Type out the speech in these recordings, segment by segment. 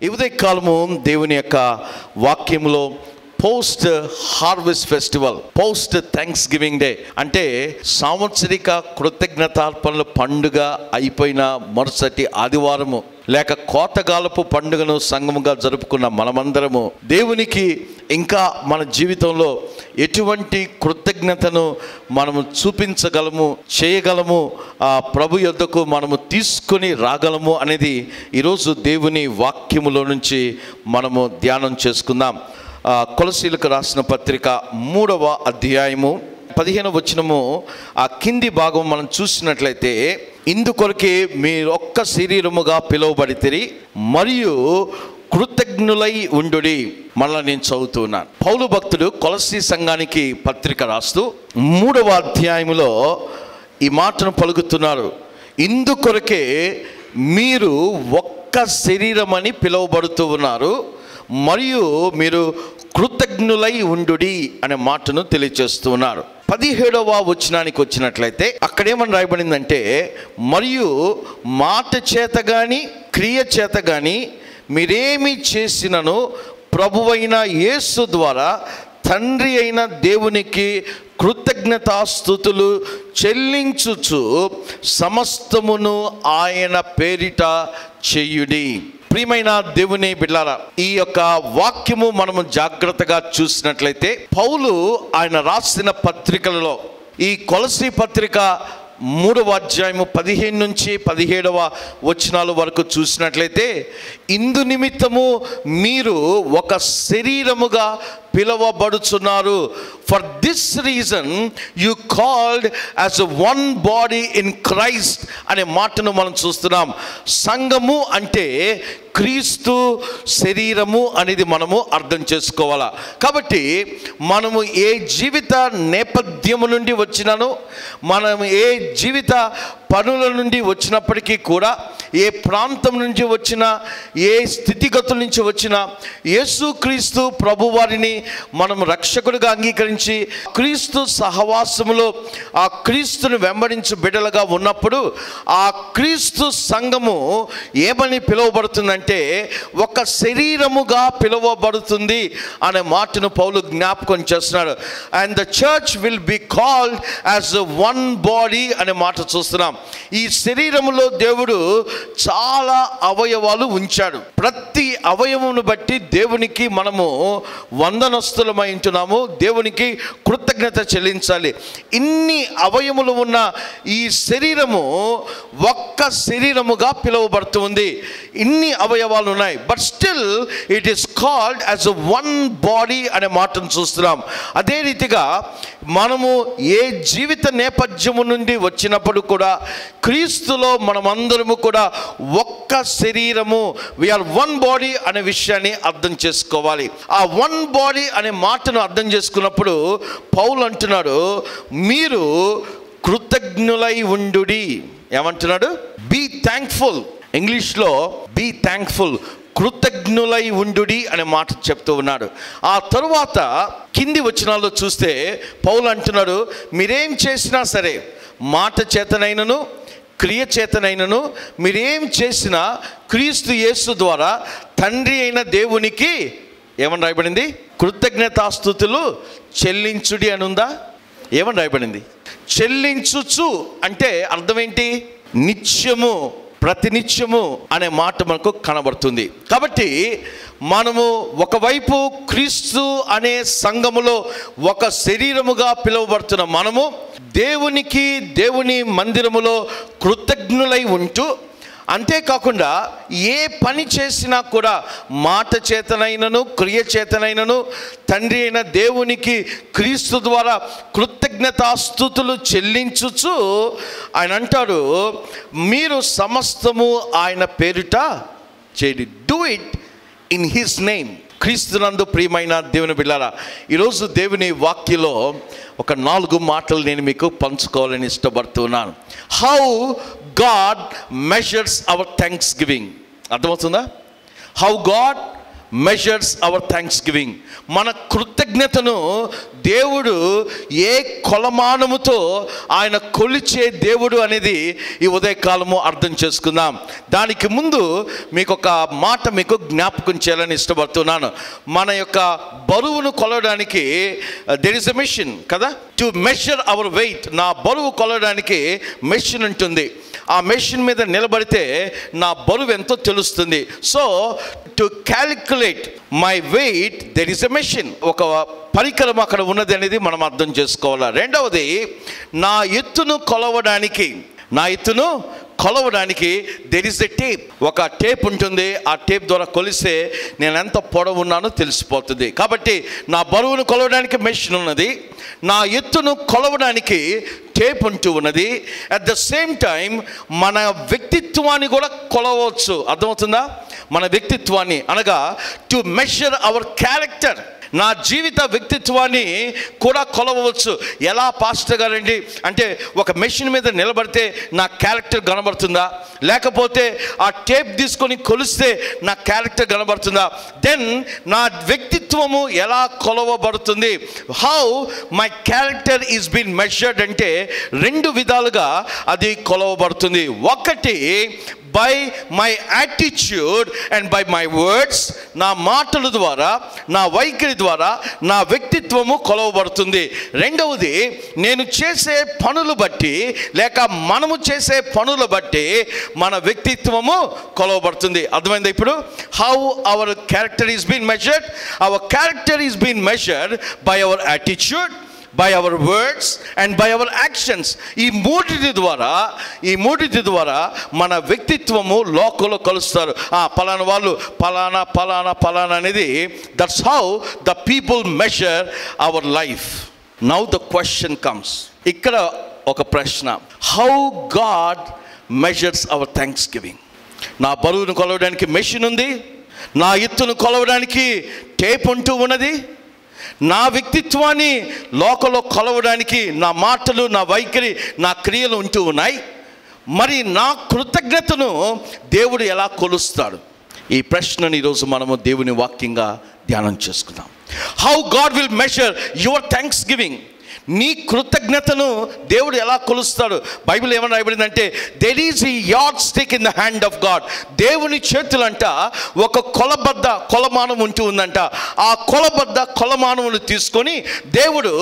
ఈ ఉదయకాలము దేవుని యొక్క వాక్యంలో post harvest festival, post thanks giving day అంటే సాంవత్సరిక కృతజ్ఞతార్పణల పండుగ అయిపోయిన మరుసటి ఆదివారము లేక కోతగాలపు పండుగను సంఘముగా జరుపుకున్న మనమందరము దేవునికి ఇంకా మన జీవితంలో ఎటువంటి కృతజ్ఞతను మనము చూపించగలము, చేయగలము, ఆ ప్రభు యొద్దకు మనము తీసుకొని రాగలము అనేది ఈరోజు దేవుని వాక్యములో నుంచి మనము ధ్యానం చేసుకుందాం. కొలసీలకు రాసిన పత్రిక 3వ అధ్యాయము 15వ వచనము ఆ కింది భాగం మనం చూసినట్లయితే, ఇందుకొరకే మీరు ఒక్క శరీరముగా పిలువబడితిరి మరియు కృతజ్ఞులై ఉండుడి. మళ్ళా నేను చదువుతున్నాను. పౌలు భక్తుడు కొలసీ సంఘానికి పత్రిక రాస్తూ 3వ అధ్యాయములో ఈ మాటను పలుకుతున్నారు. ఇందుకొరకే మీరు ఒక్క శరీరమని పిలువబడుతూ ఉన్నారు మరియు మీరు కృతజ్ఞులై ఉండుడి అనే మాటను తెలియజేస్తున్నారు. 17వ వచనానికి వచ్చినట్లయితే అక్కడేమని రాయబడిందంటే, మరియు మాట చేత కానీ క్రియ చేత కానీ మీరేమి చేసినను ప్రభువైన యేసు ద్వారా తండ్రి అయిన దేవునికి కృతజ్ఞతాస్తుతులు చెల్లించుచు సమస్తమును ఆయన పేరిట చేయుడి. ప్రియమైన దేవుని బిడ్డలారా, ఈ యొక్క వాక్యము మనము జాగ్రత్తగా చూసినట్లయితే పౌలు ఆయన రాసిన పత్రికలలో ఈ కొలసీ పత్రిక 3వ అధ్యాయము 15 నుంచి 17వ వచనాల వరకు చూసినట్లయితే, ఇందు నిమిత్తము మీరు ఒక శరీరముగా పిలువబడుచున్నారు. For this reason you called as one body in Christ అనే మాటను మనం చూస్తున్నాం. సంఘము అంటే క్రీస్తు శరీరము అనేది మనము అర్థం చేసుకోవాలా. కాబట్టి మనము ఏ జీవిత నేపథ్యము నుండి వచ్చినాను, మనం ఏ జీవిత పనుల నుండి వచ్చినప్పటికీ కూడా, ఏ ప్రాంతం నుంచి వచ్చినా, ఏ స్థితిగతుల నుంచి వచ్చినా, యేసుక్రీస్తు ప్రభువారిని మనం రక్షకుడిగా అంగీకరించి క్రీస్తు సహవాసములో ఆ క్రీస్తుని వెంబడించు బిడ్డలుగా ఉన్నప్పుడు ఆ క్రీస్తు సంఘము ఏమని పిలువబడుతుందంటే ఒక శరీరముగా పిలువబడుతుంది అనే మాటను పౌలు జ్ఞాపకం చేస్తున్నాడు. And the church will be called as one body అనే మాట చూస్తున్నాం. ఈ శరీరములో దేవుడు చాలా అవయవాలు ఉంచాడు. ప్రతి అవయవమును బట్టి దేవునికి మనము వందనస్తులమై ఉంటున్నాము, దేవునికి కృతజ్ఞత చెల్లించాలి. ఇన్ని అవయములు ఉన్న ఈ శరీరము ఒక్క శరీరముగా పిలువబడుతుంది. ఇన్ని అవయవాలు ఉన్నాయి, but still it is called as one body అనే మాటను చూస్తున్నాం. అదే రీతిగా మనము ఏ జీవిత నేపథ్యము నుండి వచ్చినప్పుడు కూడా క్రీస్తులో మనమందరము కూడా ఒక్క శరీరము, వీఆర్ వన్ బాడీ అనే విషయాన్ని అర్థం చేసుకోవాలి. ఆ వన్ బాడీ అనే మాటను అర్థం చేసుకున్నప్పుడు పౌలు అంటున్నాడు, మీరు కృతజ్ఞులై ఉండుడి. ఏమంటున్నాడు? Be thankful. ఇంగ్లీష్లో బీ థ్యాంక్ఫుల్, కృతజ్ఞులై ఉండుడి అనే మాట చెప్తూ ఉన్నాడు. ఆ తరువాత కింది వచనాల్లో చూస్తే పౌలు అంటున్నాడు, మీరేం చేసినా సరే, మాట చేతనైనను క్రియ చేతనైనను మీరేం చేసినా క్రీస్తు యేసు ద్వారా తండ్రి అయిన దేవునికి ఏమని రాయబడింది? కృతజ్ఞతాస్తుతులు చెల్లించుడి అని ఉందా? ఏమని రాయబడింది? చెల్లించుచు అంటే అర్థం ఏంటి? నిత్యము, ప్రతినిత్యము అనే మాట మనకు కనబడుతుంది. కాబట్టి మనము ఒకవైపు క్రీస్తు అనే సంఘములో ఒక శరీరముగా పిలువబడుతున్న మనము దేవునికి, దేవుని మందిరములో కృతజ్ఞులై ఉంటూ, అంతేకాకుండా ఏ పని చేసినా కూడా మాట చేతనైనను క్రియ చేతనైనను తండ్రి అయిన దేవునికి క్రీస్తు ద్వారా కృతజ్ఞతాస్తుతులు చెల్లించుచు ఆయన అంటాడు, మీరు సమస్తము ఆయన పేరిట చేయండి. Do it in his name. క్రీస్తునందు ప్రియమైన దేవుని బిడ్డలారా, ఈరోజు దేవుని వాక్యలో ఒక 4 మాటలు నేను మీకు పంచుకోవాలని ఇష్టపడుతున్నాను. How God measures our thanksgiving. అర్థమవుతుందా? How God measures our thanksgiving. మన కృతజ్ఞతను దేవుడు ఏ కొలమానముతో ఆయన కొలిచే దేవుడు అనేది ఈ ఉదయకాలము అర్థం చేసుకుందాం. దానికి ముందు మీకు ఒక మాట మీకు జ్ఞాపకం చేయాలని ఇష్టపడుతున్నాను. మన యొక్క బరువును కొలవడానికి దెర్ ఇస్ ఎ మెషిన్ కదా, టు మెజర్ అవర్ వెయిట్. నా బరువు కొలవడానికి మెషిన్ ఉంటుంది. ఆ మెషిన్ మీద నిలబడితే నా బరువు ఎంతో తెలుస్తుంది. So to calculate my weight there is a machine, ఒక పరికరం అక్కడ ఉన్నది అనేది మనం అర్థం చేసుకోవాలి. రెండవది, నా ఎత్తును కొలవడానికి దెర్ ఇస్ ఎ టేప్. ఒక టేప్ ఉంటుంది. ఆ టేప్ ద్వారా కొలిస్తే నేను ఎంత పొడవు ఉన్నానో తెలిసిపోతుంది. కాబట్టి నా బరువును కొలవడానికి మెషిన్ ఉన్నది, నా ఎత్తును కొలవడానికి టేప్ ఉంటూ ఉన్నది. అట్ ద సేమ్ టైం మన వ్యక్తిత్వాన్ని కూడా కొలవచ్చు. అర్థమవుతుందా? మన వ్యక్తిత్వాన్ని అనగా టు మెజర్ అవర్ క్యారెక్టర్. నా జీవిత వ్యక్తిత్వాన్ని కూడా కొలవచ్చు. ఎలా పాస్టర్ గారండి అంటే, ఒక మెషిన్ మీద నిలబడితే నా క్యారెక్టర్ కనబడుతుందా, లేకపోతే ఆ టేప్ తీసుకొని కొలిస్తే నా క్యారెక్టర్ కనబడుతుందా? దెన్ నా వ్యక్తిత్వము ఎలా కొలవబడుతుంది? How my character is been measured అంటే రెండు విధాలుగా అది కొలవబడుతుంది. ఒకటి, by my attitude and by my words. నా మాటల ద్వారా, నా వైఖరి ద్వారా నా వ్యక్తిత్వము కొలవబడుతుంది. రెండవది, నేను చేసే పనులు బట్టి లేక మనము చేసే పనులు బట్టి మన వ్యక్తిత్వము కొలవబడుతుంది. అర్థమైందా ఇప్పుడు? How our character is been measured. Our character is been measured by our attitude, by our words and by our actions. ఈ మూడిటి ద్వారా మన వ్యక్తిత్వము లోకంలో కలుస్తారు. పలానా వాళ్ళు పలానా అనేది, that's how the people measure our life. Now the question comes. ఇక్కడ ఒక ప్రశ్న, how God measures our thanksgiving. నా బరువును కొలవడానికి మెషిన్ ఉంది, నా ఎత్తును కొలవడానికి టేప్ ఉంటూ ఉన్నది, నా వ్యక్తిత్వాన్ని లోకంలో కొలవడానికి నా మాటలు, నా వైఖరి, నా క్రియలు ఉంటూ ఉన్నాయి. మరి నా కృతజ్ఞతను దేవుడు ఎలా కొలుస్తాడు? ఈ ప్రశ్నను ఈరోజు మనము దేవుని వాక్యంగా ధ్యానం చేసుకుందాం. How God will measure your thanksgiving. నీ కృతజ్ఞతను దేవుడు ఎలా కొలుస్తాడు? బైబిల్ ఏమని రాయబడిందంటే, there is a yardstick in the hand of God. దేవుని చేతులంట ఒక కొలమానం ఉంటూ ఉందంట. ఆ కొలమానమును తీసుకొని దేవుడు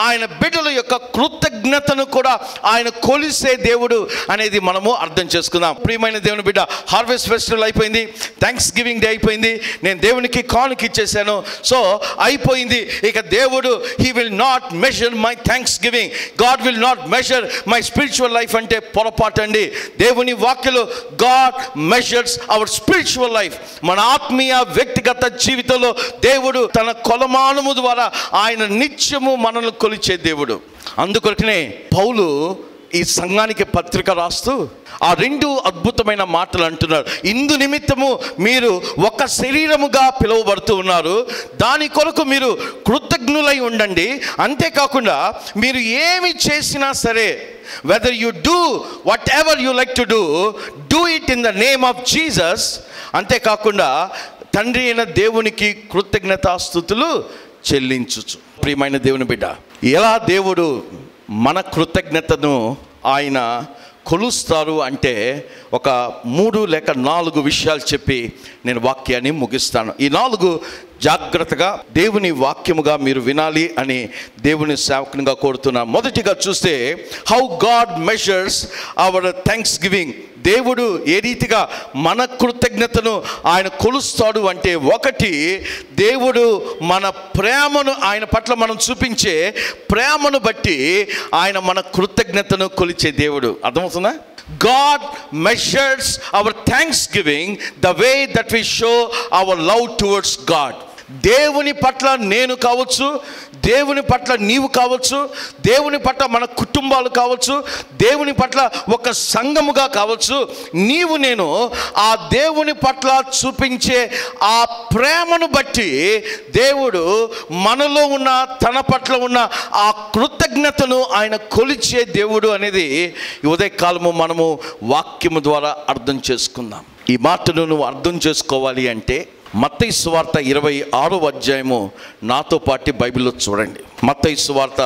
ఆయన బిడ్డల యొక్క కృతజ్ఞతను కూడా ఆయన కొలిసే దేవుడు అనేది మనము అర్థం చేసుకుందాం. ప్రియమైన దేవుని బిడ్డ, హార్వెస్ట్ ఫెస్టివల్ అయిపోయింది, థ్యాంక్స్ గివింగ్ డే అయిపోయింది, నేను దేవునికి కానుక ఇచ్చేసాను, సో అయిపోయింది. ఇక దేవుడు he will not measure my thanksgiving, God will not measure my spiritual life అంటే పొరపాటండి. దేవుని వాక్యలో God measures our spiritual life. మన ఆత్మీయ వ్యక్తిగత జీవితంలో దేవుడు తన కొలమానము ద్వారా ఆయన నిత్యము మనల్ని కొలిచే దేవుడు. అందుకొరకనే పౌలు ఈ సంఘానికి పత్రిక రాస్తూ ఆ రెండు అద్భుతమైన మాటలు అంటున్నారు. ఇందు నిమిత్తము మీరు ఒక శరీరముగా పిలువబడుతూ ఉన్నారు, దాని కొరకు మీరు కృతజ్ఞులై ఉండండి. అంతేకాకుండా మీరు ఏమి చేసినా సరే, whether you do whatever you like to do it in the name of Jesus. అంతేకాకుండా తండ్రి అయిన దేవునికి కృతజ్ఞతాస్తుతులు చెల్లించుచు. ప్రియమైన దేవుని బిడ్డ, ఎలా దేవుడు మన కృతజ్ఞతను ఆయన కొలుస్తారు అంటే ఒక 3 లేక 4 విషయాలు చెప్పి నేను వాక్యాన్ని ముగిస్తాను. ఈ 4 జాగ్రత్తగా దేవుని వాక్యముగా మీరు వినాలి అని దేవుని సేవకునిగా కోరుతున్నా. మొదటిగా చూస్తే, how God measures our thanksgiving. దేవుడు ఏ రీతిగా మన కృతజ్ఞతను ఆయన కొలుస్తాడు అంటే, ఒకటి, దేవుడు మన ప్రేమను, ఆయన పట్ల మనం చూపించే ప్రేమను బట్టి ఆయన మన కృతజ్ఞతను కొలిచే దేవుడు. అర్థమవుతుందా? God measures our thanksgiving the way that we show our love towards God. దేవుని పట్ల నేను కావచ్చు, దేవుని పట్ల నీవు కావచ్చు, దేవుని పట్ల మన కుటుంబాలు కావచ్చు, దేవుని పట్ల ఒక సంఘముగా కావచ్చు, నీవు నేను ఆ దేవుని పట్ల చూపించే ఆ ప్రేమను బట్టి దేవుడు మనలో ఉన్న, తన పట్ల ఉన్న ఆ కృతజ్ఞతను ఆయన కొలిచే దేవుడు అనేది ఉదయకాలము మనము వాక్యము ద్వారా అర్థం చేసుకుందాం. ఈ మాటను నువ్వు అర్థం చేసుకోవాలి అంటే మత్తయి సువార్త 26వ అధ్యాయము నాతో పాటు బైబిల్లో చూడండి. మత్తయి సువార్త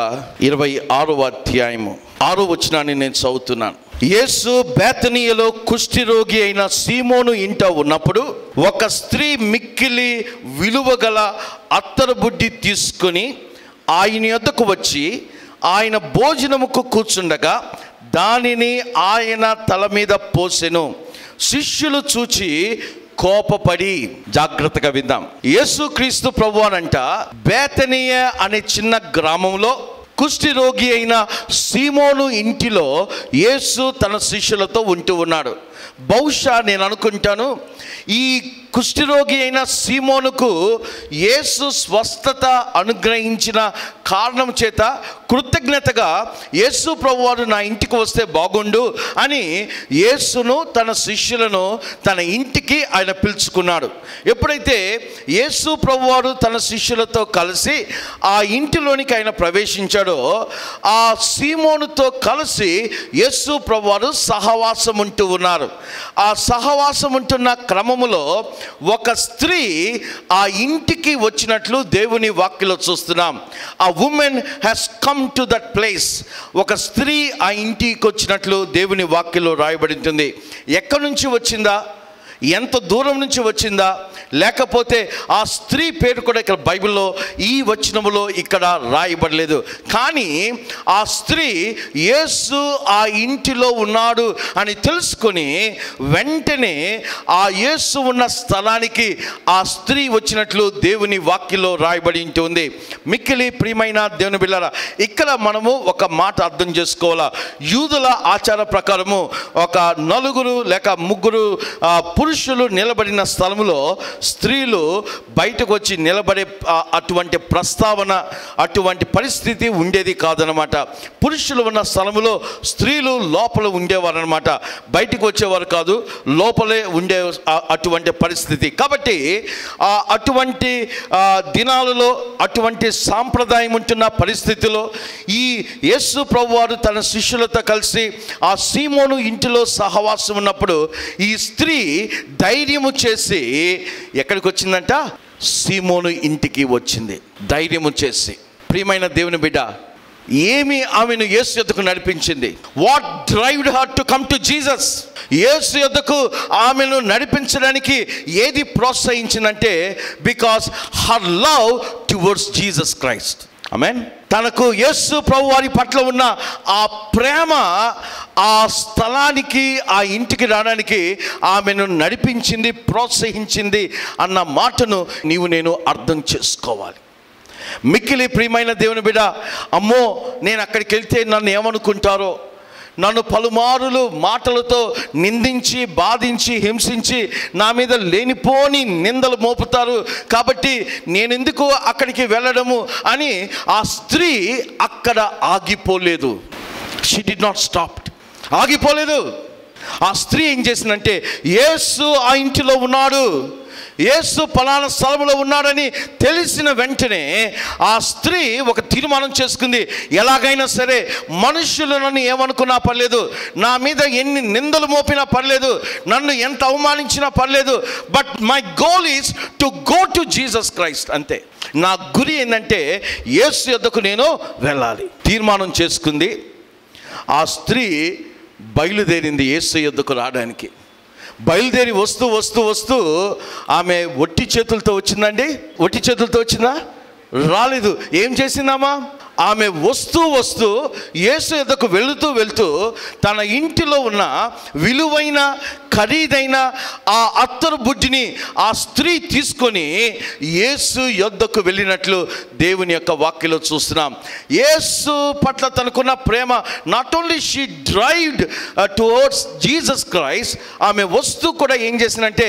26వ అధ్యాయము 6వ వచనాన్ని నేను చదువుతున్నాను. యేసు బేతనీయలో కుష్ఠిరోగి అయిన సీమోను ఇంట ఉన్నప్పుడు ఒక స్త్రీ మిక్కిలి విలువగల అత్తరు బుడ్డి తీసుకొని ఆయన యొద్దకు వచ్చి ఆయన భోజనముకు కూర్చుండగా దానిని ఆయన తల మీద పోసెను. శిష్యులు చూచి కోపపడి, జాగ్రత్తగా విందాం, యేసుక్రీస్తు ప్రభువానంట బేతనీయ అనే చిన్న గ్రామంలో కుష్ఠిరోగి అయిన సీమోను ఇంటిలో యేసు తన శిష్యులతో ఉంటూ ఉన్నాడు. బహుశా నేను అనుకుంటాను ఈ కుష్ఠిరోగి అయిన సీమోనుకు యేసు స్వస్థత అనుగ్రహించిన కారణం చేత కృతజ్ఞతగా యేసు ప్రభువారు నా ఇంటికి వస్తే బాగుండు అని యేసును తన శిష్యులను తన ఇంటికి ఆయన పిలుచుకున్నాడు. ఎప్పుడైతే యేసు ప్రభువారు తన శిష్యులతో కలిసి ఆ ఇంటిలోనికి ఆయన ప్రవేశించాడో ఆ సీమోనుతో కలిసి యేసు ప్రభువారు సహవాసం ఉంటూ ఉన్నారు. ఆ సహవాసం ఉంటున్న క్రమములో ఒక స్త్రీ ఆ ఇంటికి వచ్చినట్లు దేవుని వాక్యలో చూస్తున్నాం. ఆ women has come to that place. ఒక స్త్రీ ఆ ఇంటికి వచ్చినట్లు దేవుని వాక్యలో రాయబడి ఉంటుంది. ఎక్కడి నుంచి వచ్చిందా, ఎంత దూరం నుంచి వచ్చిందా, లేకపోతే ఆ స్త్రీ పేరు కూడా ఇక్కడ బైబిల్లో ఈ వచనములో ఇక్కడ రాయబడలేదు. కానీ ఆ స్త్రీ యేసు ఆ ఇంటిలో ఉన్నాడు అని తెలుసుకొని వెంటనే ఆ యేసు ఉన్న స్థలానికి ఆ స్త్రీ వచ్చినట్లు దేవుని వాక్యలో రాయబడి ఉంటుంది. మిక్కిలి ప్రియమైన దేవుని బిడ్డలారా, ఇక్కడ మనము ఒక మాట అర్థం చేసుకోవాలా. యూదుల ఆచార ప్రకారము ఒక నలుగురు లేక ముగ్గురు పురుషులు నిలబడిన స్థలంలో స్త్రీలు బయటకు వచ్చి నిలబడే అటువంటి ప్రస్తావన, అటువంటి పరిస్థితి ఉండేది కాదనమాట. పురుషులు ఉన్న స్థలంలో స్త్రీలు లోపల ఉండేవారు అనమాట, బయటకు వచ్చేవారు కాదు, లోపలే ఉండే అటువంటి పరిస్థితి. కాబట్టి అటువంటి దినాలలో అటువంటి సాంప్రదాయం ఉంటున్న పరిస్థితిలో ఈ యేసు ప్రభువారు తన శిష్యులతో కలిసి ఆ సీమోను ఇంటిలో సహవాసం ఉన్నప్పుడు ఈ స్త్రీ ధైర్యము చేసి ఎక్కడికి వచ్చిందంట? సీమోను ఇంటికి వచ్చింది. ధైర్యము చేసి. ప్రియమైన దేవుని బిడ్డ, ఏమి ఆమెను యేసు యొద్దకు నడిపించింది? What drived her to come to Jesus? Yesu యొద్దకు ఆమెను నడిపించడానికి ఏది ప్రోత్సహించిందంటే because her love towards Jesus Christ. Amen. తనకు యేసు ప్రభు వారి పట్ల ఉన్న ఆ ప్రేమ ఆ స్థలానికి, ఆ ఇంటికి రావడానికి ఆమెను నడిపించింది, ప్రోత్సహించింది అన్న మాటను నీవు నేను అర్థం చేసుకోవాలి. మిక్కిలి ప్రియమైన దేవుని బిడ్డ, అమ్మో నేను అక్కడికి వెళ్తే నన్ను ఏమనుకుంటారో, నన్ను పలుమారులు మాటలతో నిందించి, బాధించి, హింసించి నా మీద లేనిపోని నిందలు మోపుతారు, కాబట్టి నేనెందుకు అక్కడికి వెళ్ళడము అని ఆ స్త్రీ అక్కడ ఆగిపోలేదు. She did not stop. ఆగిపోలేదు. ఆ స్త్రీ ఏం చేసిందంటే యేసు ఆ ఇంటిలో ఉన్నాడు, యేసు పలానా స్థలంలో ఉన్నాడని తెలిసిన వెంటనే ఆ స్త్రీ ఒక తీర్మానం చేసుకుంది. ఎలాగైనా సరే మనుషులు నన్ను ఏమనుకున్నా పర్లేదు, నా మీద ఎన్ని నిందలు మోపినా పర్లేదు, నన్ను ఎంత అవమానించినా పర్లేదు, but my goal is to go to Jesus Christ. అంతే. నా గురి ఏంటంటే యేసు యొద్దకు నేను వెళ్ళాలి. తీర్మానం చేసుకుంది. ఆ స్త్రీ బయలుదేరింది యేసు యొద్దకు రావడానికి. బయలుదేరి వస్తూ వస్తూ వస్తూ ఆమె ఒట్టి చేతులతో వచ్చిందండి? ఒట్టి చేతులతో వచ్చిందా? రాలేదు. ఏం చేసిందామా? ఆమె వస్తూ వస్తూ యేసు యొద్దకు వెళుతూ తన ఇంటిలో ఉన్న విలువైన ఖరీదైన ఆ అత్తరు బుడ్డిని ఆ స్త్రీ తీసుకొని యేసు యొద్దకు వెళ్ళినట్లు దేవుని యొక్క వాక్యలో చూస్తున్నాం. యేసు పట్ల తనకున్న ప్రేమ, not only she drived towards Jesus Christ, ఆమె వస్తూ కూడా ఏం చేసిందంటే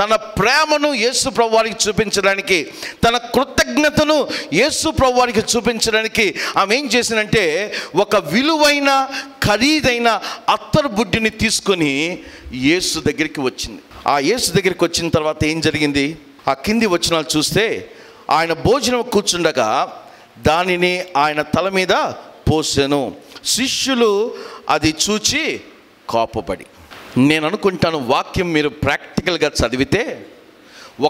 తన ప్రేమను యేసు ప్రభువారికి చూపించడానికి, తన కృతజ్ఞతను యేసు ప్రభువారికి చూపించడానికి ఆమె ఏం చేసిందంటే ఒక విలువైన ఖరీదైన అత్తరు బుడ్డిని తీసుకొని యేసు దగ్గరికి వచ్చింది. ఆ యేసు దగ్గరికి వచ్చిన తర్వాత ఏం జరిగింది? ఆ కింది వచనాలు చూస్తే ఆయన భోజనం కూర్చుండగా దానిని ఆయన తల మీద పోసెను. శిష్యులు అది చూచి కోపపడి. నేను అనుకుంటాను వాక్యం మీరు ప్రాక్టికల్గా చదివితే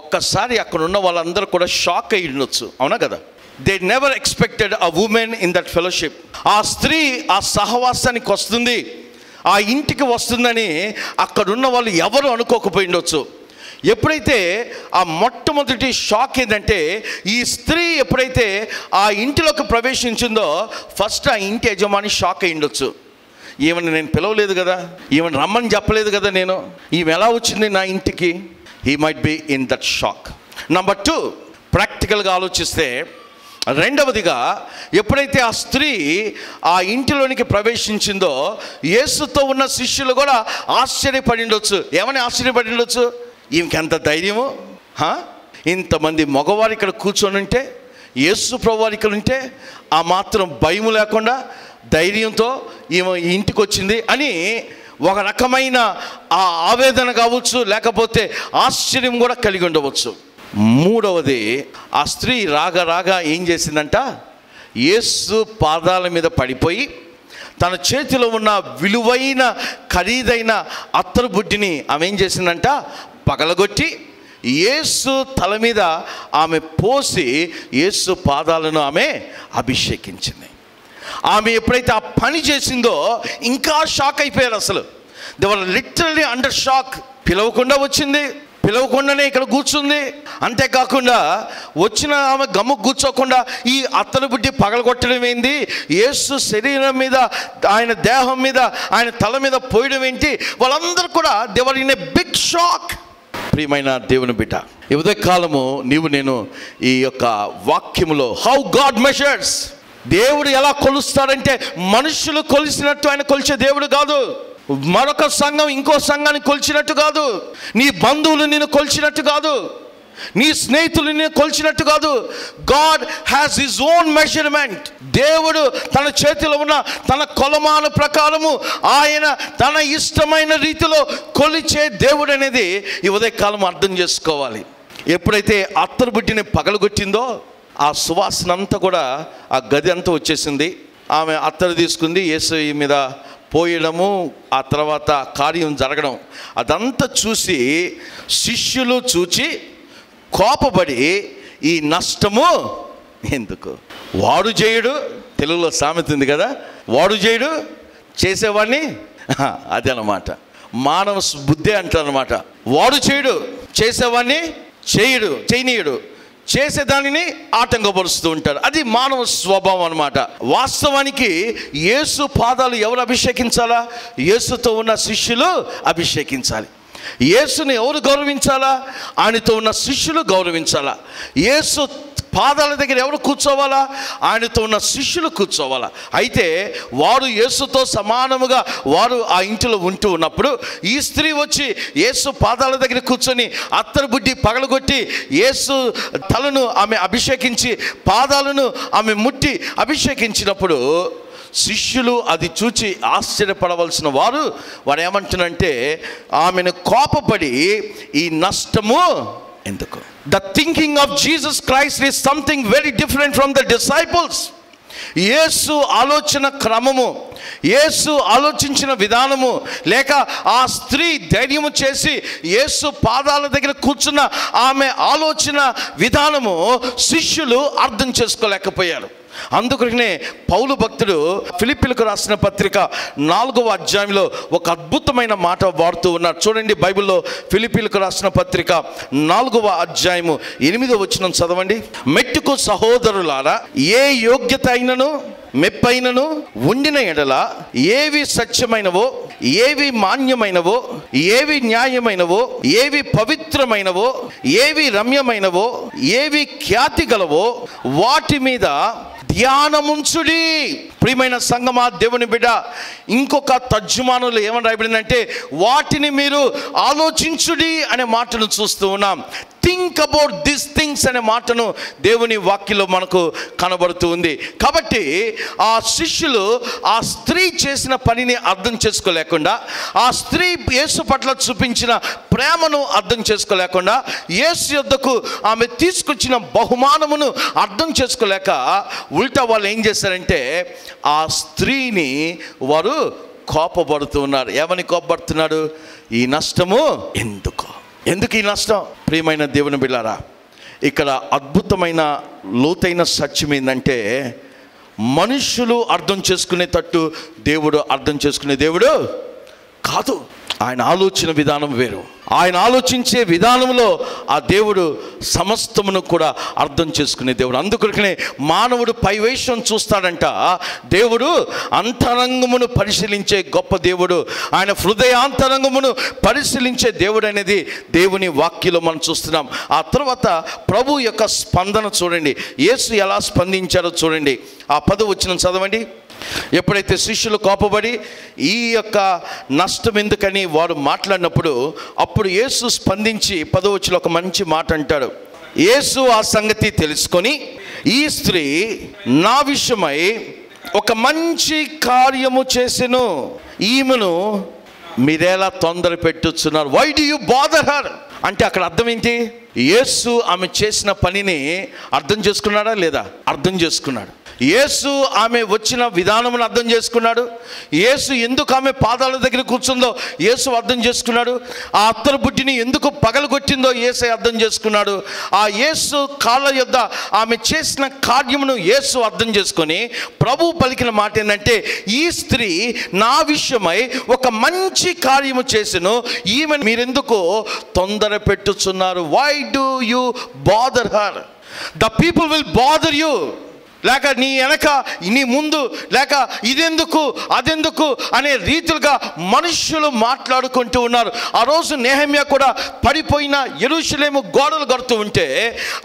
ఒక్కసారి అక్కడ ఉన్న వాళ్ళందరూ కూడా షాక్ అయి ఉండొచ్చు, అవునా కదా? They never expected a women in that fellowship. ఆ స్త్రీ ఆ సహవాసానికి వస్తుంది, ఆ ఇంటికి వస్తుందని అక్కడున్న వాళ్ళు ఎవరు అనుకోకపోయి ఉండొచ్చు. ఎప్పుడైతే ఆ మొట్టమొదటి షాక్ ఏంటంటే, ఈ స్త్రీ ఎప్పుడైతే ఆ ఇంటిలోకి ప్రవేశించిందో ఫస్ట్ ఆ ఇంటి యజమాని షాక్ అయి ఉండొచ్చు. ఈమెను నేను పిలవలేదు కదా, ఈమెను రమ్మని చెప్పలేదు కదా నేను, ఈమె ఎలా వచ్చింది నా ఇంటికి? He might be in that shock. Number 2, ప్రాక్టికల్గా ఆలోచిస్తే, రెండవదిగా ఎప్పుడైతే ఆ స్త్రీ ఆ ఇంటిలోనికి ప్రవేశించిందో యేసుతో ఉన్న శిష్యులు కూడా ఆశ్చర్యపడి ఉండొచ్చు. ఏమని ఆశ్చర్యపడి ఉండొచ్చు? ఈమెకి ఎంత ధైర్యము, ఇంతమంది మగవారు ఇక్కడ కూర్చొని ఉంటే, యేసు ప్రభువారు ఇక్కడ ఉంటే ఆ మాత్రం భయం లేకుండా ధైర్యంతో ఈమె ఇంటికి వచ్చింది అని ఒక రకమైన ఆ ఆవేదన కావచ్చు, లేకపోతే ఆశ్చర్యం కూడా కలిగి ఉండవచ్చు. మూడవది, ఆ స్త్రీ రాగా ఏం చేసిందంట, యేసు పాదాల మీద పడిపోయి తన చేతిలో ఉన్న విలువైన ఖరీదైన అత్తరు బుడ్డిని ఆమె ఏం చేసిందంట, పగలగొట్టి యేసు తల మీద ఆమె పోసి యేసు పాదాలను ఆమె అభిషేకించింది. ఆమె ఎప్పుడైతే ఆ పని చేసిందో ఇంకా షాక్ అయిపోయారు. అసలు they were literally under shock. పిలవకుండా వచ్చింది, పిలవకుండానే ఇక్కడ కూర్చుంది. అంతేకాకుండా వచ్చిన ఆమె గమ్ము కూర్చోకుండా ఈ అత్తరు బుడ్డి పగలగొట్టడం ఏంది, యేసు శరీరం మీద ఆయన దేహం మీద ఆయన తల మీద పోయడం ఏంటి, వాళ్ళందరూ కూడా they were in a big shock. ప్రియమైన దేవుని బిడ్డ, ఈ ఉదయకాలము నీవు నేను ఈ యొక్క వాక్యములో హౌ గాడ్ మెజర్స్, దేవుడు ఎలా కొలుస్తాడంటే మనుషులు కొలిసినట్టు ఆయన కొలిచే దేవుడు కాదు. మరొక సంఘం ఇంకో సంఘాన్ని కొలిచినట్టు కాదు, నీ బంధువులు నిన్ను కొలిచినట్టు కాదు, నీ స్నేహితులు నిన్ను కొలిచినట్టు కాదు. God has his own measurement. దేవుడు తన చేతిలో ఉన్న తన కొలమాన ప్రకారము ఆయన తన ఇష్టమైన రీతిలో కొలిచే దేవుడు అనేది ఈ ఉదయకాలం అర్థం చేసుకోవాలి. ఎప్పుడైతే అత్తరు బుడ్డిని పగలగొట్టిందో ఆ సువాసన అంతా కూడా ఆ గది అంతా వచ్చేసింది. ఆమె అత్తరు తీసుకుంది, యేసు మీద పోయడము, ఆ తర్వాత కార్యం జరగడం అదంతా చూసి శిష్యులు చూచి కోపపడి ఈ నష్టము ఎందుకు, వాడు చేయడు, తెలుగులో సామెత ఉంది కదా, వాడు చేయడు చేసేవాడిని, అదే అన్నమాట మానవ బుద్ధి అంటారు అనమాట. వాడు చేయడు చేసేవాడిని చేయనీయుడు, చేసేదానిని ఆటంకపరుస్తూ ఉంటారు. అది మానవ స్వభావం అన్నమాట. వాస్తవానికి యేసు పాదాలు ఎవరు అభిషేకించాలా? యేసుతో ఉన్న శిష్యులు అభిషేకించాలి. యేసుని ఎవరు గౌరవించాలా? ఆయనతో ఉన్న శిష్యులు గౌరవించాలా. యేసు పాదాల దగ్గర ఎవరు కూర్చోవాలా? ఆయనతో ఉన్న శిష్యులు కూర్చోవాలా. అయితే వారు యేసుతో సమానముగా వారు ఆ ఇంటిలో ఉంటూ ఉన్నప్పుడు ఈ స్త్రీ వచ్చి యేసు పాదాల దగ్గర కూర్చొని అత్తరు బుడ్డి పగలగొట్టి యేసు తలను ఆమె అభిషేకించి పాదాలను ఆమె ముట్టి అభిషేకించినప్పుడు శిష్యులు అది చూచి ఆశ్చర్యపడవలసిన వారు ఏమంటున్నారంటే, ఆమెను కోపపడి ఈ నష్టము ఎందుకు? The thinking of Jesus Christ is something very different from the disciples. యేసు ఆలోచన క్రమము, యేసు ఆలోచించిన విధానము, లేక ఆ స్త్రీ ధైర్యము చేసి యేసు పాదాల దగ్గర కూర్చున్న ఆమె ఆలోచన విధానము శిష్యులు అర్థం చేసుకోలేకపోయారు. అందుకనే పౌలు భక్తుడు ఫిలిప్పీలకు రాసిన పత్రిక 4వ అధ్యాయంలో ఒక అద్భుతమైన మాట వాడుతూ ఉన్నారు. చూడండి, బైబిల్లో ఫిలిప్పీలకు రాసిన పత్రిక 4వ అధ్యాయము 8వ వచనం చదవండి. మెట్టుకు సహోదరులారా, ఏ యోగ్యత అయినను మెప్పైనను ఉండిన ఎడల ఏవి సత్యమైనవో, ఏవి మాన్యమైనవో, ఏవి న్యాయమైనవో, ఏవి పవిత్రమైనవో, ఏవి రమ్యమైనవో, ఏవి ఖ్యాతి గలవో వాటి మీద ధ్యానముంచుడి. ప్రియమైన సంగమా, దేవుని బిడ్డ, ఇంకొక తర్జుమానులు ఏమని రాయబడిందంటే వాటిని మీరు ఆలోచించుడి అనే మాటను చూస్తూ ఉన్నాం. థింక్ అబౌట్ దిస్ థింగ్స్ అనే మాటను దేవుని వాక్యంలో మనకు కనబడుతూ ఉంది. కాబట్టి ఆ శిష్యులు ఆ స్త్రీ చేసిన పనిని అర్థం చేసుకోలేకుండా, ఆ స్త్రీ యేసు పట్ల చూపించిన ప్రేమను అర్థం చేసుకోలేకుండా, యేసు యొద్దకు ఆమె తీసుకొచ్చిన బహుమానమును అర్థం చేసుకోలేక ఉల్టా వాళ్ళు ఏం చేశారంటే ఆ స్త్రీని వారు కోపపడుతున్నారు. ఏమని కోపపడుతున్నాడు? ఈ నష్టము ఎందుకు? ఎందుకు ఈ నష్టం? ప్రియమైన దేవుని బిడ్డలారా, ఇక్కడ అద్భుతమైన లోతైన సత్యం ఏంటంటే, మనుషులు అర్థం చేసుకునేటట్టు దేవుడు అర్థం చేసుకునే దేవుడు కాదు. ఆయన ఆలోచన విధానం వేరు. ఆయన ఆలోచించే విధానంలో ఆ దేవుడు సమస్తమును కూడా అర్థం చేసుకునే దేవుడు. అందుకొరకనే మానవుడు పైవేషం చూస్తాడంట, దేవుడు అంతరంగమును పరిశీలించే గొప్ప దేవుడు. ఆయన హృదయాంతరంగమును పరిశీలించే దేవుడు అనేది దేవుని వాక్యంలో మనం చూస్తున్నాం. ఆ తర్వాత ప్రభు యొక్క స్పందన చూడండి, యేసు ఎలా స్పందించారో చూడండి. ఆ 10వ వచనం చదవండి. ఎప్పుడైతే శిష్యులు కోపపడి ఈ యొక్క నష్టం ఎందుకని వారు మాట్లాడినప్పుడు, అప్పుడు యేసు స్పందించి 10వ వచనంలో ఒక మంచి మాట అంటాడు. యేసు ఆ సంగతి తెలుసుకొని, ఈ స్త్రీ నా విషయమై ఒక మంచి కార్యము చేసెను, ఈమెను మీరేలా తొందర పెట్టుచున్నారు? Why do you bother her? అంటే అక్కడ అర్థం ఏంటి? యేసు ఆమె చేసిన పనిని అర్థం చేసుకున్నాడా లేదా? అర్థం చేసుకున్నాడు. యేసు ఆమె వచ్చిన విధానమును అర్థం చేసుకున్నాడు. యేసు ఎందుకు ఆమె పాదాల దగ్గర కూర్చుందో యేసు అర్థం చేసుకున్నాడు. ఆ అత్తరు బుడ్డిని ఎందుకు పగలగొట్టిందో యేసు అర్థం చేసుకున్నాడు. ఆ యేసు కాళ్ళ యొద్ద ఆమె చేసిన కార్యమును యేసు అర్థం చేసుకొని ప్రభు పలికిన మాట ఏంటంటే, ఈ స్త్రీ నా విషయమై ఒక మంచి కార్యము చేసెను, ఈమె మీరెందుకు తొందర పెట్టుచున్నారు? Why do you bother her? The people will bother you. లేక నీ వెనక, నీ ముందు, లేక ఇదెందుకు అదెందుకు అనే రీతిలుగా మనుషులు మాట్లాడుకుంటూ ఉన్నారు. ఆ రోజు నెహెమ్యా కూడా పడిపోయిన యెరూషలేము గోడలు కడుతూ ఉంటే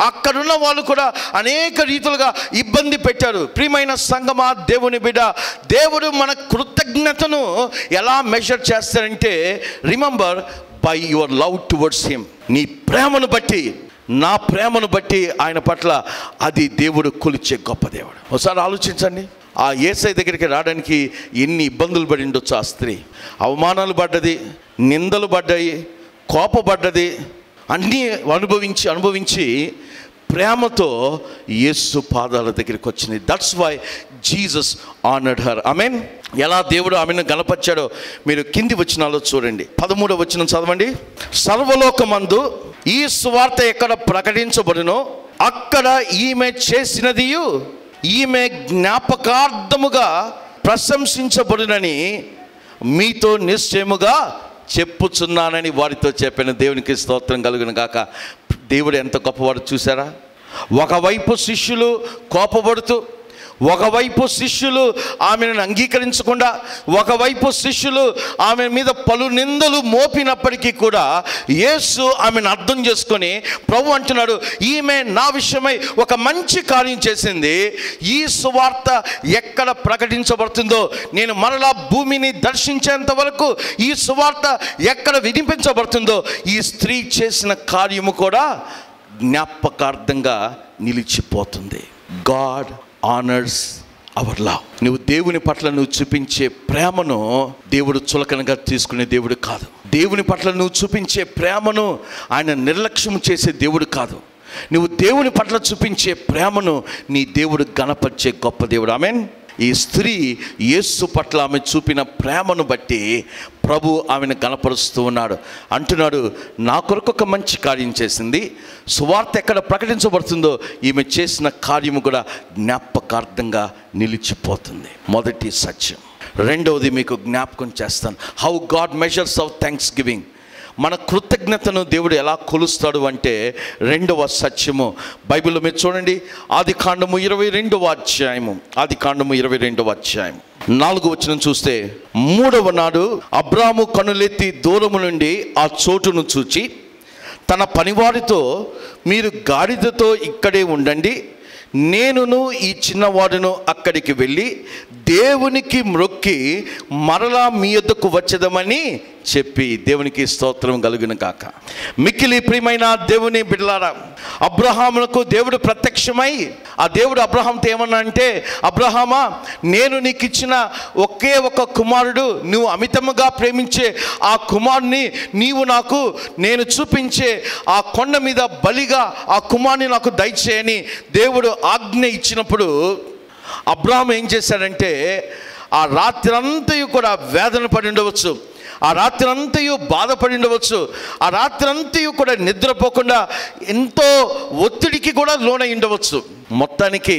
అక్కడున్న వాళ్ళు కూడా అనేక రీతులుగా ఇబ్బంది పెట్టారు. ప్రియమైన సంగమా, దేవుని బిడ్డ, దేవుడు మన కృతజ్ఞతను ఎలా మెజర్ చేస్తారంటే, remember by your love towards him. నీ ప్రేమను బట్టి, నా ప్రేమను బట్టి ఆయన పట్ల అది దేవుడు కొలిచే గొప్ప దేవుడు. ఒకసారి ఆలోచించండి, ఆ యేసయ్య దగ్గరికి రావడానికి ఎన్ని ఇబ్బందులు పడి ఉండొచ్చు. ఆ స్త్రీ అవమానాలు పడ్డది, నిందలు పడ్డాయి, కోపపడ్డది, అన్నీ అనుభవించి ప్రేమతో యేసు పాదాల దగ్గరికి వచ్చింది. That's why Jesus honoured her. Amen. ఎలా దేవుడు ఆమెను గణపరిచాడో మీరు కింది వచనాల్లో చూడండి. 13వ వచనం చదవండి. సర్వలోకమందు ఈ సువార్త ఎక్కడ ప్రకటించబడునో అక్కడ ఈమె చేసినదియు ఈమె జ్ఞాపకార్థముగా ప్రశంసించబడునని మీతో నిశ్చయముగా చెప్పుచున్నానని వారితో చెప్పాను. దేవునికి స్తోత్రం కలుగును గాక. దేవుడు ఎంత గొప్పవాడు చూసారా? ఒకవైపు శిష్యులు కోపపడుతూ, ఒకవైపు శిష్యులు ఆమెను అంగీకరించకుండా, ఒకవైపు శిష్యులు ఆమె మీద పలు నిందలు మోపినప్పటికీ కూడా యేసు ఆమెను అర్థం చేసుకొని ప్రభు అంటున్నాడు, ఈమె నా విషయమై ఒక మంచి కార్యం చేసింది. ఈ సువార్త ఎక్కడ ప్రకటించబడుతుందో, నేను మరలా భూమిని దర్శించేంత వరకు ఈ సువార్త ఎక్కడ వినిపించబడుతుందో ఈ స్త్రీ చేసిన కార్యము కూడా జ్ఞాపకార్థంగా నిలిచిపోతుంది. God honours hour love. నువ్వు దేవుని పట్ల నువ్వు చూపించే ప్రేమను దేవుడు చులకనగా తీసుకునే దేవుడు కాదు. దేవుని పట్ల నువ్వు చూపించే ప్రేమను ఆయన నిర్లక్ష్యం చేసే దేవుడు కాదు. నువ్వు దేవుని పట్ల చూపించే ప్రేమను నీ దేవుడు గణపరిచే గొప్ప దేవుడు. ఆమెన్. ఈ స్త్రీ యేసు పట్ల ఆమె చూపిన ప్రేమను బట్టి ప్రభు ఆమెను గణపరుస్తూ ఉన్నాడు. అంటున్నాడు, నా కొరకు ఒక మంచి కార్యం చేసింది. సువార్త ఎక్కడ ప్రకటించబడుతుందో ఈమె చేసిన కార్యము కూడా జ్ఞాపకార్థంగా నిలిచిపోతుంది. మొదటి సత్యం. రెండవది మీకు జ్ఞాపకం చేస్తాను, how God measures our thanksgiving. మన కృతజ్ఞతను దేవుడు ఎలా కొలుస్తాడు అంటే, రెండవ సత్యము బైబిల్లో మీరు చూడండి. ఆదికాండము 22వ అధ్యాయము, ఆదికాండము 22వ అధ్యాయం 4వ వచనం చూస్తే, 3వ నాడు అబ్రాము కనులెత్తి దూరము నుండి ఆ చోటును చూచి తన పనివారితో, మీరు గాడిదతో ఇక్కడే ఉండండి, నేనును ఈ చిన్నవాడును అక్కడికి వెళ్ళి దేవునికి మ్రొక్కి మరలా మీ యొద్దకు వచ్చేదమని చెప్పి. దేవునికి స్తోత్రం కలుగును కాక. మిక్కిలి ప్రియమైన దేవుని బిడ్డలారా, అబ్రహామునకు దేవుడు ప్రత్యక్షమై ఆ దేవుడు అబ్రహాంతో ఏమన్నా అంటే, అబ్రహామా, నేను నీకు ఇచ్చిన ఒకే ఒక కుమారుడు, నువ్వు అమితముగా ప్రేమించే ఆ కుమారుని నీవు నాకు, నేను చూపించే ఆ కొండ మీద బలిగా ఆ కుమారుని నాకు దయచేయని దేవుడు ఆజ్ఞ ఇచ్చినప్పుడు అబ్రహాం ఏం చేశాడంటే, ఆ రాత్రంతా కూడా వేదన పడి ఉండవచ్చు, ఆ రాత్రి అంతయు బాధపడి ఉండవచ్చు, ఆ రాత్రి అంతయు కూడా నిద్రపోకుండా ఎంతో ఒత్తిడికి కూడా లోనై ఉండవచ్చు. మొత్తానికి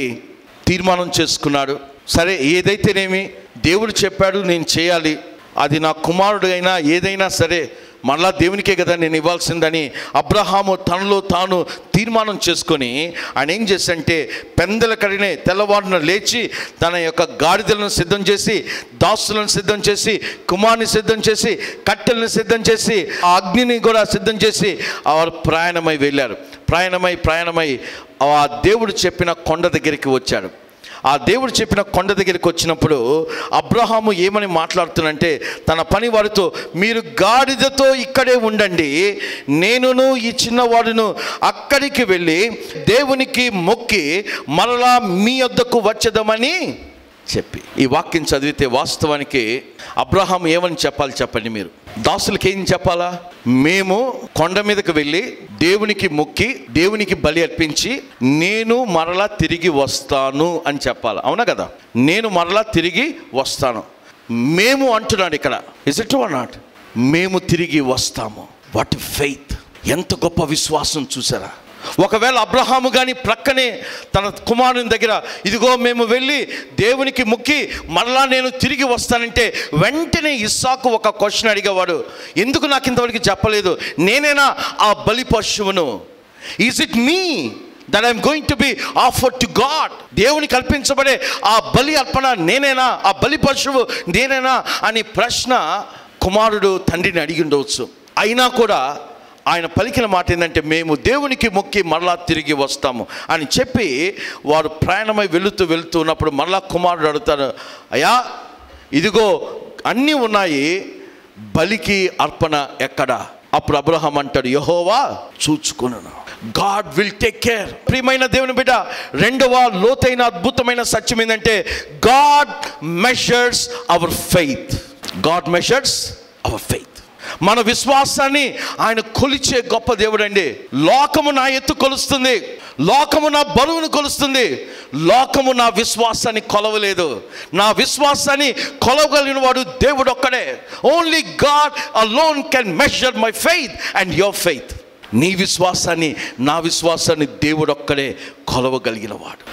తీర్మానం చేసుకున్నాడు. సరే, ఏదైతేనేమి దేవుడు చెప్పాడు నేను చేయాలి, అది నా కుమారుడు అయినా ఏదైనా సరే మళ్ళా దేవునికే కదా నేను ఇవ్వాల్సిందని అబ్రహాము తనలో తాను తీర్మానం చేసుకొని ఆయన ఏం చేశాడంటే పెందల కడినే తెల్లవారున లేచి తన యొక్క గాడిదలను సిద్ధం చేసి, దాసులను సిద్ధం చేసి, కుమారుని సిద్ధం చేసి, కట్టెలను సిద్ధం చేసి, ఆ అగ్నిని కూడా సిద్ధం చేసి వారు ప్రయాణమై వెళ్ళారు. ప్రయాణమై ఆ దేవుడు చెప్పిన కొండ దగ్గరికి వచ్చాడు. ఆ దేవుడు చెప్పిన కొండ దగ్గరికి వచ్చినప్పుడు అబ్రహాము ఏమని మాట్లాడుతున్నంటే తన పని వారితో, మీరు గాడిదతో ఇక్కడే ఉండండి, నేనును ఈ చిన్నవాడును అక్కడికి వెళ్ళి దేవునికి మొక్కి మరలా మీ వద్దకు వచ్చేదామని చెప్పి. ఈ వాక్యం చదివితే వాస్తవానికి అబ్రహాము ఏమని చెప్పాలి చెప్పండి మీరు? దాసులకి ఏం చెప్పాలా? మేము కొండ మీదకి వెళ్ళి దేవునికి మొక్కి దేవునికి బలి అర్పించి నేను మరలా తిరిగి వస్తాను అని చెప్పాలి. అవునా కదా? నేను మరలా తిరిగి వస్తాను. మేము అంటున్నాడు ఇక్కడ. Is it or not? మేము తిరిగి వస్తాము. What faith! ఎంత గొప్ప విశ్వాసం చూసారా? ఒకవేళ అబ్రహాము కానీ ప్రక్కనే తన కుమారుని దగ్గర ఇదిగో మేము వెళ్ళి దేవునికి మొక్కి మరలా నేను తిరిగి వస్తానంటే వెంటనే ఇస్సాకు ఒక క్వశ్చన్ అడిగేవాడు, ఎందుకు నాకు ఇంతవరకు చెప్పలేదు? నేనేనా ఆ బలి పశువును? Is it me that I am going to be offered to God? దేవునికి అర్పించబడే ఆ బలి అర్పణ నేనేనా? ఆ బలి పశువు నేనేనా అని ప్రశ్న కుమారుడు తండ్రిని అడిగి ఉండవచ్చు. అయినా కూడా ఆయన పలికిన మాట ఏంటంటే మేము దేవునికి మొక్కి మరలా తిరిగి వస్తాము అని చెప్పి వారు ప్రయాణమై వెళుతూ ఉన్నప్పుడు మరలా కుమారుడు అడుగుతాడు, అయ్యా ఇదిగో అన్నీ ఉన్నాయి, బలికి అర్పణ ఎక్కడ? అప్పుడు అబ్రహాం అంటాడు, యెహోవా చూచుకొనును. God will take care. ప్రియమైన దేవుని బిడ్డ, రెండవ లోతైన అద్భుతమైన సత్యం ఏంటంటే God measures our faith. God measures our faith. మన విశ్వాసాన్ని ఆయన కొలిచే గొప్ప దేవుడు అండి. లోకము నా ఎత్తు కొలుస్తుంది, లోకము నా బరువును కొలుస్తుంది, లోకము నా విశ్వాసాన్ని కొలవలేదు. నా విశ్వాసాన్ని కొలవగలిగిన వాడు దేవుడు ఒక్కడే. Only God alone can measure my faith and your faith. నీ విశ్వాసాన్ని నా విశ్వాసాన్ని దేవుడు ఒక్కడే కొలవగలిగిన వాడు.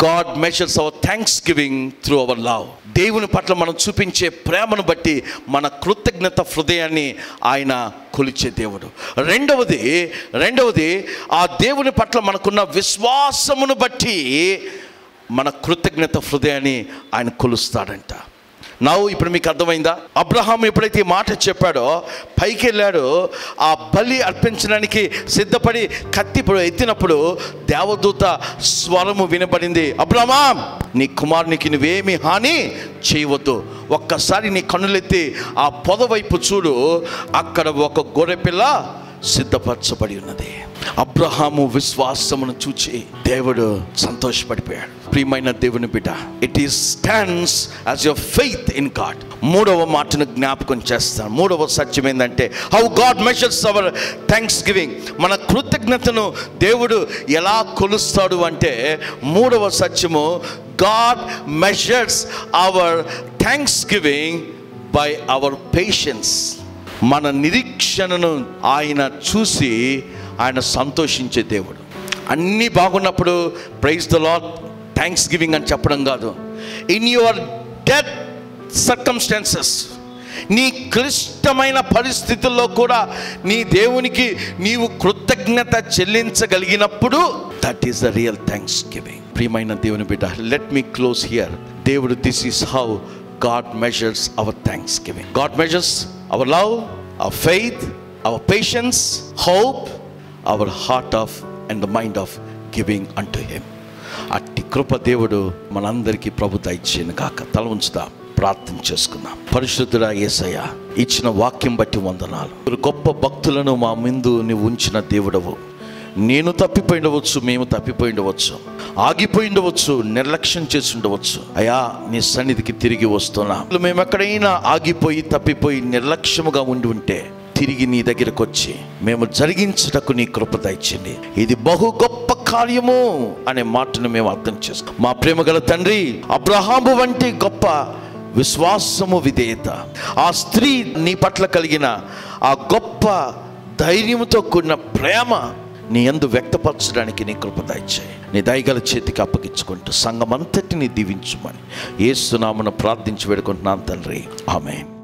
God measures our thanksgiving through our love. దేవుని పట్ల మనం చూపించే ప్రేమను బట్టి మన కృతజ్ఞత హృదయాన్ని ఆయన కొలిచే దేవుడు. రెండవది ఆ దేవుని పట్ల మనకున్న విశ్వాసమును బట్టి మన కృతజ్ఞత హృదయాన్ని ఆయన కొలుస్తాడంట. ఇప్పుడు మీకు అర్థమైందా? అబ్రహాం ఎప్పుడైతే ఈ మాట చెప్పాడో పైకి వెళ్ళాడో ఆ బలి అర్పించడానికి సిద్ధపడి కత్తి ఎత్తినప్పుడు దేవదూత స్వరము వినబడింది, అబ్రహామా నీ కుమారునికి నువ్వేమీ హాని చేయవద్దు, ఒక్కసారి నీ కన్నులెత్తి ఆ పొద వైపు చూడు, అక్కడ ఒక గొర్రెపిల్ల సిద్ధపరచబడి ఉన్నది. అబ్రహాము విశ్వాసమును చూచి దేవుడు సంతోషపడిపోయాడు. ప్రియమైన దేవుని బిడ్డ, it is stands as your faith in God. మూడవ మాటను జ్ఞాపకం చేస్తాను. మూడవ సత్యం ఏంటంటే how God measures our thanksgiving. మన కృతజ్ఞతను దేవుడు ఎలా కొలుస్తాడు అంటే మూడవ సత్యము, God measures our thanksgiving by our patience. మన నిరీక్షణను ఆయన చూసి ఆయన సంతోషించే దేవుడు. అన్నీ బాగున్నప్పుడు praise the Lord thanksgiving అని చెప్పడం కాదు. ఇన్ యువర్ డెత్ సర్కమ్స్టాన్సెస్, నీ క్లిష్టమైన పరిస్థితుల్లో కూడా నీ దేవునికి నీవు కృతజ్ఞత చెల్లించగలిగినప్పుడు that is the real thanksgiving. ప్రియమైన దేవుని బిడ్డ, లెట్ మీ క్లోజ్ హియర్. దేవుడు, this is how God measures our thanksgiving. God measures our love, our faith, our patience, hope, our heart of and the mind of giving unto him. అట్టి కృప దేవుడు మనందరికీ ప్రభు దయచేయను గాక. తల ఉంచుదాం, ప్రార్థన చేసుకుందాం. పరిశుద్ధుడా యేసయ్య, ఇచ్చిన వాక్యం బట్టి వందనాలు. గొప్ప భక్తులను మా ముందు నీవు ఉంచిన దేవుడవు. నేను తప్పిపోయి ఉండవచ్చు, మేము తప్పిపోయి ఉండవచ్చు, ఆగిపోయి ఉండవచ్చు, నిర్లక్ష్యం చేసి ఉండవచ్చు. అయ్యా నీ సన్నిధికి తిరిగి వస్తున్నా. మేము ఎక్కడైనా ఆగిపోయి తప్పిపోయి నిర్లక్ష్యముగా ఉండి ఉంటే తిరిగి నీ దగ్గరకు వచ్చి మేము జరిగించుటకు నీ కృప దయచేయండి. ఇది బహు గొప్ప కార్యము అనే మాటను మేము అర్థం చేసుకో. మా ప్రేమ గల తండ్రి, అబ్రహాము వంటి గొప్ప విశ్వాసము, విధేయత, ఆ స్త్రీ నీ పట్ల కలిగిన ఆ గొప్ప ధైర్యంతో కూడిన ప్రేమ నీ యందు వ్యక్తపరచడానికి నీ కృప దయచేయి. నీ దయగల చేతికి అప్పగించుకుంటూ సంఘమంతటిని దీవించుమని యేసు నామమున ప్రార్థించి వేడుకుంటున్నాను తండ్రి. ఆమేన్.